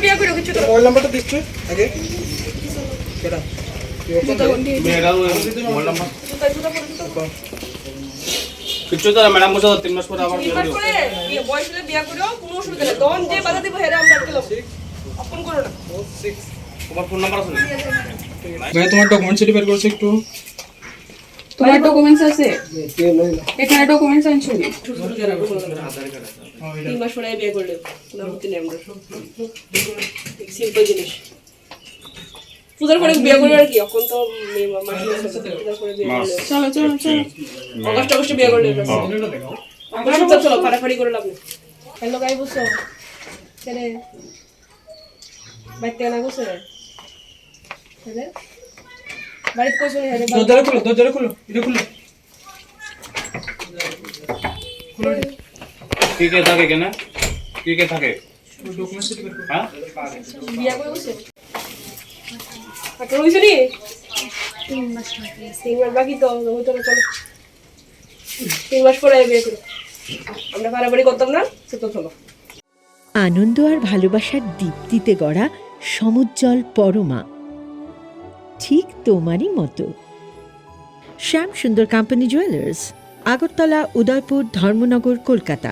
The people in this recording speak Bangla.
বিয়ে করে কিছু করো। মোবাইল নাম্বারটা দিচ্ছ আগে কেডা কিছু তো ম্যাডাম বসে 3 মাস পরে আবার বিয়ে করো। বিয়ে বয়স হলে বিয়ে করো, কোনো অসুবিধা নেই। তখন যে বাধা দিব হেরে আমরা আটকে লাভ। অপন করো না। তোমার ফোন নাম্বার আছে না? ভাই তোমার ডকুমেন্ট সেটি বের করছো একটু তোমার ডকুমেন্টস আছে? এখানে ডকুমেন্টস আনছো? 3 মাস পরে বিয়ে করলে কোনো আপত্তি নেই আমরা। সিম্পল জিনিস। পূজার পরে বিয়ে করলে আর কি এখন তো পূজার পরে বিয়ে করলে চলো চলো চলো। অগস্টে বিয়ে করলে চলো ফাড়াফাড়ি করে লাভ নেই। হ্যালো গাই বুঝছো ছেলে বাইতে না বুঝছে ছেলে বাড়িতে কইছো নি হেরে দরজা খুলো এটা খুলো কি কে থাকে কেন? কি কে থাকে? ডকুমেন্ট সেটি বের করো হ্যাঁ? বিয়া করে বুঝছে হইছে নি 3 মাস বাকি তো হইতো না। চলো 3 মাস পরে বিয়ে করো, আমরা ফাড়াফাড়ি করতাম না সেটা চলো। আনন্দ আর ভালোবাসার দীপ্তিতে গড়া সমুজ্জ্বল পরমা, ঠিক তোমারই মতো। শ্যাম সুন্দর কোম্পানি জুয়েলার্স, আগরতলা, উদয়পুর, ধর্মনগর, কলকাতা।